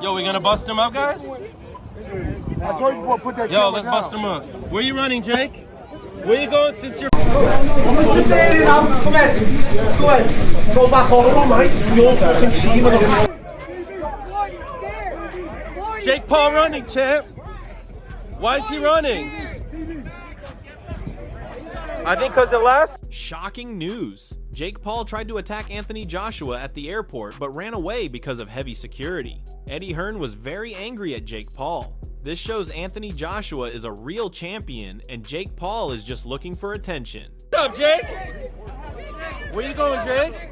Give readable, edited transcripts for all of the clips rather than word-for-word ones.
Yo, we gonna bust him up, guys? I told you before, put that Yo, let's bust him up. Where you running, Jake? Where you going since you're... Go back home, mate. You're fucking seeing. Jake Paul running, champ. Why is he running? I think because the last... Shocking news. Jake Paul tried to attack Anthony Joshua at the airport but ran away because of heavy security. Eddie Hearn was very angry at Jake Paul. This shows Anthony Joshua is a real champion and Jake Paul is just looking for attention. What's up, Jake? Where you going, Jake?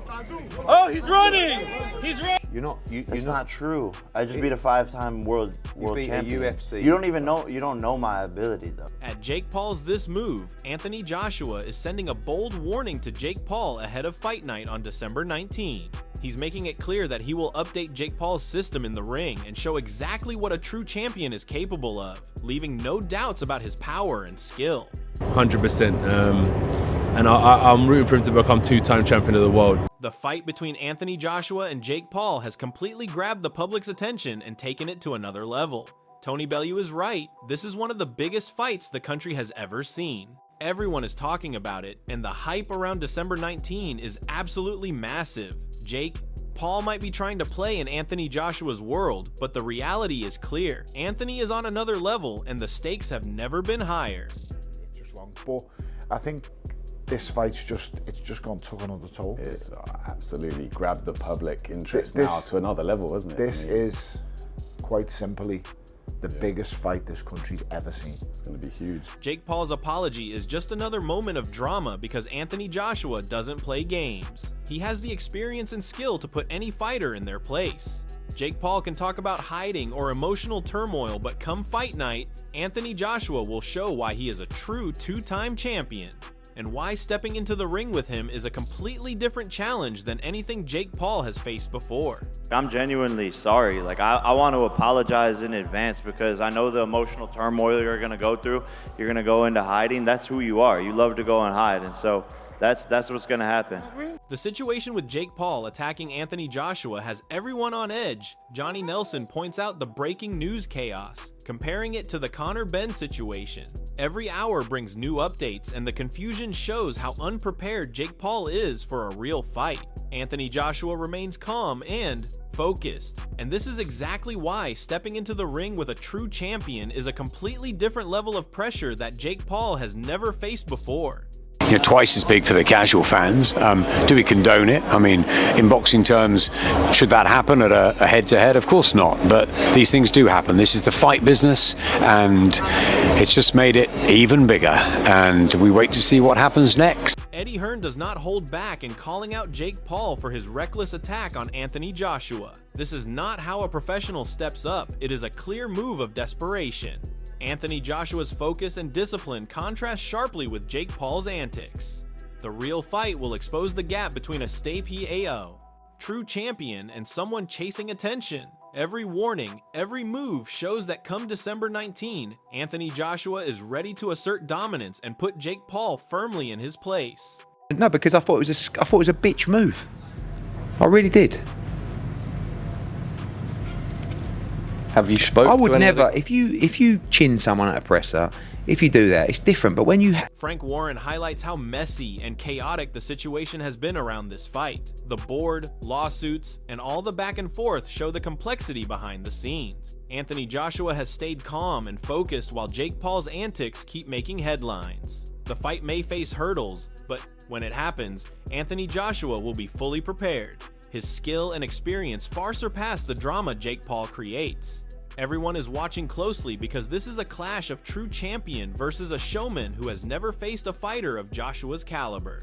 Oh, he's running! He's running! It's not true. I just beat a 5-time world champion. UFC. You don't know my ability though. At Jake Paul's This Move, Anthony Joshua is sending a bold warning to Jake Paul ahead of fight night on December 19. He's making it clear that he will update Jake Paul's system in the ring and show exactly what a true champion is capable of, leaving no doubts about his power and skill. 100%. And I'm rooting for him to become 2-time champion of the world. The fight between Anthony Joshua and Jake Paul has completely grabbed the public's attention and taken it to another level. Tony Bellew is right, this is one of the biggest fights the country has ever seen. Everyone is talking about it, and the hype around December 19 is absolutely massive. Paul might be trying to play in Anthony Joshua's world, but the reality is clear. Anthony is on another level, and the stakes have never been higher. It's just wrong, but I think this fight's just gone took another toll. It's absolutely grabbed the public interest now to another level, isn't it? This is quite simply the biggest fight this country's ever seen. It's going to be huge. Jake Paul's apology is just another moment of drama because Anthony Joshua doesn't play games. He has the experience and skill to put any fighter in their place. Jake Paul can talk about hiding or emotional turmoil, but come fight night, Anthony Joshua will show why he is a true 2-time champion, and why stepping into the ring with him is a completely different challenge than anything Jake Paul has faced before. I'm genuinely sorry. Like I want to apologize in advance because I know the emotional turmoil you're gonna go through. You're gonna go into hiding. That's who you are. You love to go and hide, and so that's what's gonna happen. The situation with Jake Paul attacking Anthony Joshua has everyone on edge. Johnny Nelson points out the breaking news chaos, comparing it to the Conor Ben situation. Every hour brings new updates, and the confusion shows how unprepared Jake Paul is for a real fight. Anthony Joshua remains calm and focused, and this is exactly why stepping into the ring with a true champion is a completely different level of pressure that Jake Paul has never faced before. Twice as big for the casual fans. Do we condone it? I mean, in boxing terms, should that happen at a head-to-head? Of course not, but these things do happen. This is the fight business, and it's just made it even bigger, and we wait to see what happens next. Eddie Hearn does not hold back in calling out Jake Paul for his reckless attack on Anthony Joshua. This is not how a professional steps up. It is a clear move of desperation. Anthony Joshua's focus and discipline contrast sharply with Jake Paul's antics. The real fight will expose the gap between a stay PAO, true champion, and someone chasing attention. Every warning, every move shows that come December 19, Anthony Joshua is ready to assert dominance and put Jake Paul firmly in his place. No, because I thought it was a bitch move. I really did. Have you spoken? I would never. If you chin someone at a presser, if you do that, it's different. But when you Frank Warren highlights how messy and chaotic the situation has been around this fight. The board, lawsuits, and all the back and forth show the complexity behind the scenes. Anthony Joshua has stayed calm and focused while Jake Paul's antics keep making headlines. The fight may face hurdles, but when it happens, Anthony Joshua will be fully prepared. His skill and experience far surpass the drama Jake Paul creates. Everyone is watching closely because this is a clash of true champion versus a showman who has never faced a fighter of Joshua's caliber.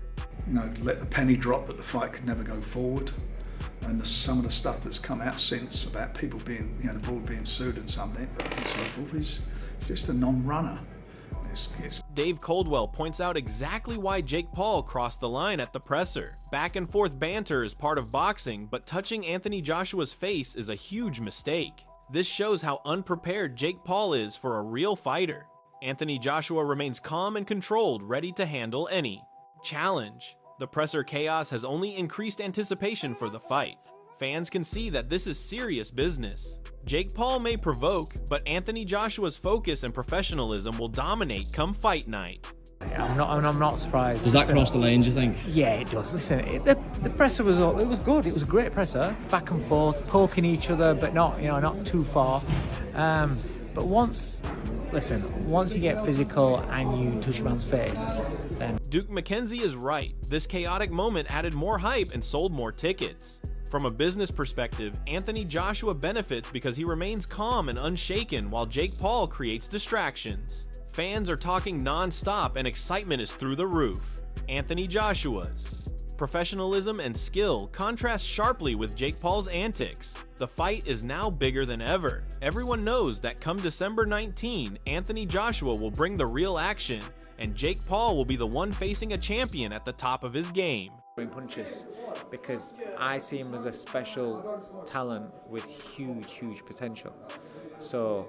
Let the penny drop that the fight could never go forward. And some of the stuff that's come out since about people being, the board being sued and something and so forth is just a non-runner. Dave Coldwell points out exactly why Jake Paul crossed the line at the presser. Back and forth banter is part of boxing, but touching Anthony Joshua's face is a huge mistake. This shows how unprepared Jake Paul is for a real fighter. Anthony Joshua remains calm and controlled, ready to handle any challenge. The presser chaos has only increased anticipation for the fight. Fans can see that this is serious business. Jake Paul may provoke, but Anthony Joshua's focus and professionalism will dominate come fight night. I'm not surprised. Does that cross the line, do you think? Yeah, it does. Listen, the presser was good. It was a great presser, back and forth, poking each other, but not too far. But once you get physical and you touch a man's face, then... Duke McKenzie is right. This chaotic moment added more hype and sold more tickets. From a business perspective, Anthony Joshua benefits because he remains calm and unshaken while Jake Paul creates distractions. Fans are talking non-stop and excitement is through the roof. Anthony Joshua's professionalism and skill contrast sharply with Jake Paul's antics. The fight is now bigger than ever. Everyone knows that come December 19, Anthony Joshua will bring the real action, and Jake Paul will be the one facing a champion at the top of his game. Punches, because I see him as a special talent with huge potential. So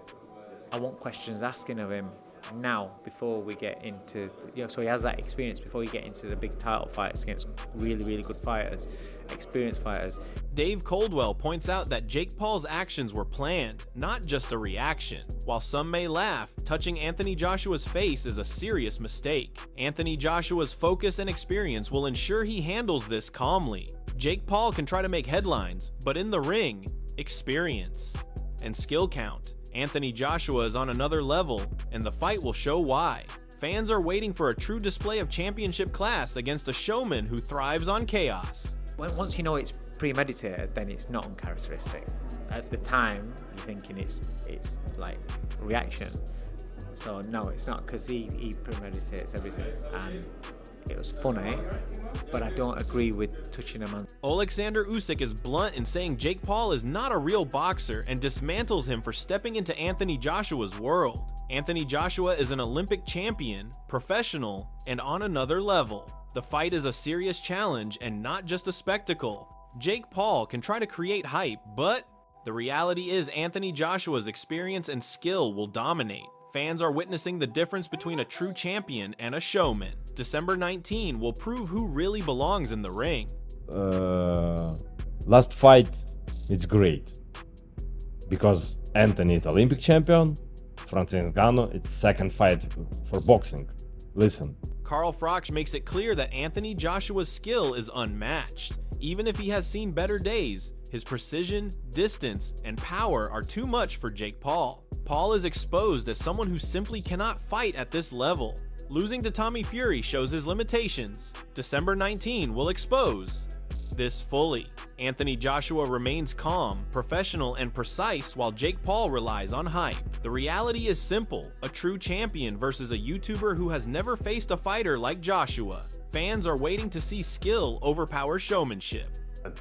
I want questions asking of him now before we get into, so he has that experience before you get into the big title fights against really good fighters, experienced fighters. Dave Coldwell points out that Jake Paul's actions were planned, not just a reaction. While some may laugh, touching Anthony Joshua's face is a serious mistake. Anthony Joshua's focus and experience will ensure he handles this calmly. Jake Paul can try to make headlines, but in the ring, experience and skill count. Anthony Joshua is on another level, and the fight will show why. Fans are waiting for a true display of championship class against a showman who thrives on chaos. Once you know it's premeditated, then it's not uncharacteristic. At the time, you're thinking it's like reaction. So no, it's not, because he premeditates everything, and it was funny, but I don't agree with touching a man. Alexander Usyk is blunt in saying Jake Paul is not a real boxer and dismantles him for stepping into Anthony Joshua's world. Anthony Joshua is an Olympic champion, professional, and on another level. The fight is a serious challenge and not just a spectacle. Jake Paul can try to create hype, but the reality is Anthony Joshua's experience and skill will dominate. Fans are witnessing the difference between a true champion and a showman. December 19 will prove who really belongs in the ring. Last fight, it's great. Because Anthony is Olympic champion, Francis Ngannou, it's second fight for boxing. Listen. Carl Froch makes it clear that Anthony Joshua's skill is unmatched. Even if he has seen better days, his precision, distance, and power are too much for Jake Paul. Paul is exposed as someone who simply cannot fight at this level. Losing to Tommy Fury shows his limitations. December 19 will expose this fully. Anthony Joshua remains calm, professional, and precise while Jake Paul relies on hype. The reality is simple: a true champion versus a YouTuber who has never faced a fighter like Joshua. Fans are waiting to see skill overpower showmanship.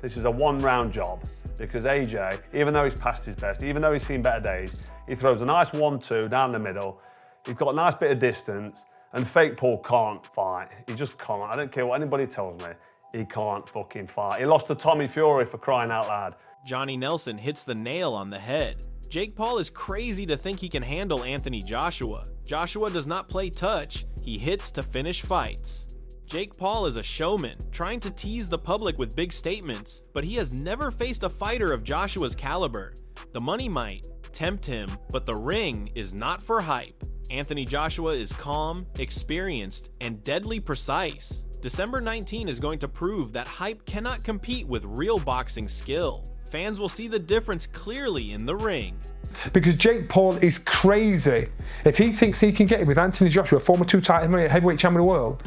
This is a one-round job because AJ, even though he's past his best, even though he's seen better days, he throws a nice 1-2 down the middle. He's got a nice bit of distance, and fake Paul can't fight. He just can't. I don't care what anybody tells me. He can't fucking fight. He lost to Tommy Fury, for crying out loud. Johnny Nelson hits the nail on the head. Jake Paul is crazy to think he can handle Anthony Joshua. Joshua does not play touch, he hits to finish fights. Jake Paul is a showman, trying to tease the public with big statements, but he has never faced a fighter of Joshua's caliber. The money might tempt him, but the ring is not for hype. Anthony Joshua is calm, experienced, and deadly precise. December 19 is going to prove that hype cannot compete with real boxing skill. Fans will see the difference clearly in the ring. Because Jake Paul is crazy. If he thinks he can get it with Anthony Joshua, former two-time heavyweight champion of the world,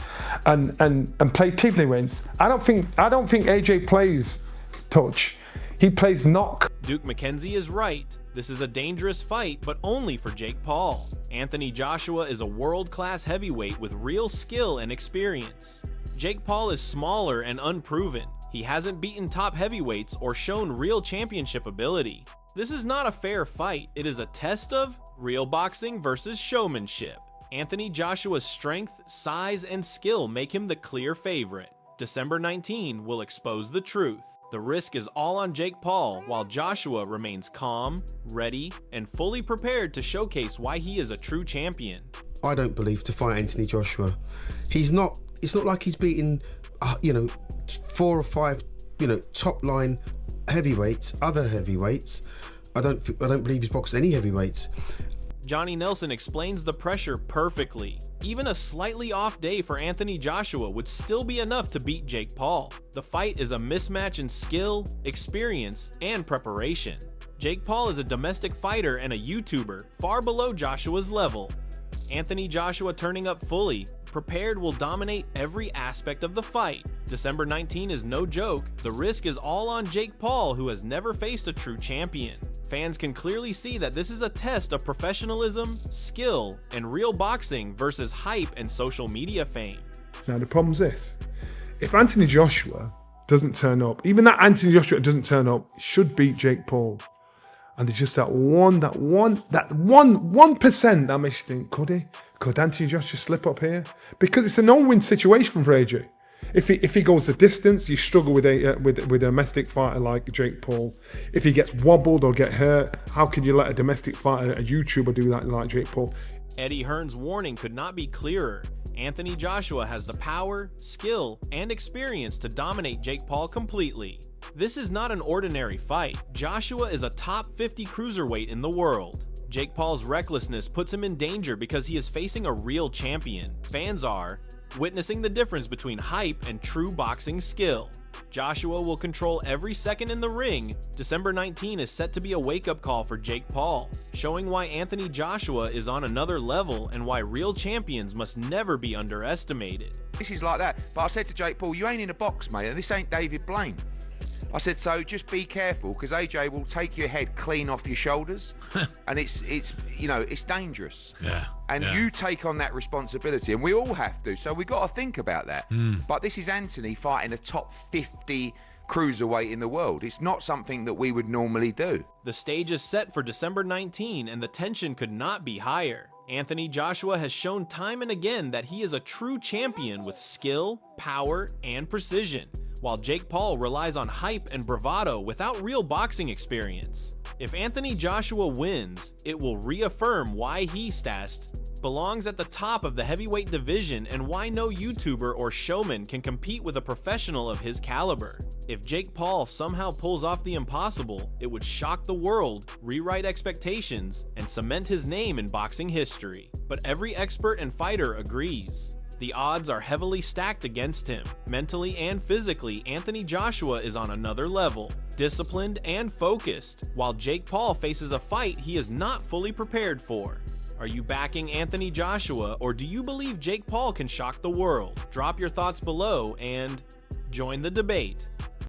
and play tiddlywinks, I don't think AJ plays touch. He plays knock. Duke McKenzie is right. This is a dangerous fight, but only for Jake Paul. Anthony Joshua is a world-class heavyweight with real skill and experience. Jake Paul is smaller and unproven. He hasn't beaten top heavyweights or shown real championship ability. This is not a fair fight. It is a test of real boxing versus showmanship. Anthony Joshua's strength, size, and skill make him the clear favorite. December 19 will expose the truth. The risk is all on Jake Paul, while Joshua remains calm, ready, and fully prepared to showcase why he is a true champion. I don't believe to fight Anthony Joshua. It's not like he's beaten, 4 or 5, top line heavyweights, other heavyweights. I don't believe he's boxed any heavyweights. Johnny Nelson explains the pressure perfectly. Even a slightly off day for Anthony Joshua would still be enough to beat Jake Paul. The fight is a mismatch in skill, experience, and preparation. Jake Paul is a domestic fighter and a YouTuber, far below Joshua's level. Anthony Joshua turning up fully, prepared, will dominate every aspect of the fight. December 19 is no joke. The risk is all on Jake Paul, who has never faced a true champion. Fans can clearly see that this is a test of professionalism, skill, and real boxing versus hype and social media fame. Now the problem's this: if Anthony Joshua doesn't turn up, even that Anthony Joshua doesn't turn up, should beat Jake Paul. And there's just that 1% that makes you think, could he? Could Anthony Joshua slip up here? Because it's a no-win situation for AJ. If he goes the distance, you struggle with a domestic fighter like Jake Paul. If he gets wobbled or get hurt, how can you let a domestic fighter, a YouTuber, do that like Jake Paul? Eddie Hearn's warning could not be clearer. Anthony Joshua has the power, skill, and experience to dominate Jake Paul completely. This is not an ordinary fight. Joshua is a top 50 cruiserweight in the world. Jake Paul's recklessness puts him in danger because he is facing a real champion. Fans are witnessing the difference between hype and true boxing skill. Joshua will control every second in the ring. December 19 is set to be a wake-up call for Jake Paul, showing why Anthony Joshua is on another level and why real champions must never be underestimated. This is like that. But I said to Jake Paul, you ain't in a box, mate, and this ain't David Blaine. I said, so just be careful, because AJ will take your head clean off your shoulders, and it's dangerous. Yeah. And you take on that responsibility, and we all have to. So we got to think about that. But this is Anthony fighting a top 50 cruiserweight in the world. It's not something that we would normally do. The stage is set for December 19, and the tension could not be higher. Anthony Joshua has shown time and again that he is a true champion with skill, power, and precision, while Jake Paul relies on hype and bravado without real boxing experience. If Anthony Joshua wins, it will reaffirm why he belongs at the top of the heavyweight division and why no YouTuber or showman can compete with a professional of his caliber. If Jake Paul somehow pulls off the impossible, it would shock the world, rewrite expectations, and cement his name in boxing history. But every expert and fighter agrees. The odds are heavily stacked against him. Mentally and physically, Anthony Joshua is on another level, disciplined and focused, while Jake Paul faces a fight he is not fully prepared for. Are you backing Anthony Joshua, or do you believe Jake Paul can shock the world? Drop your thoughts below and join the debate.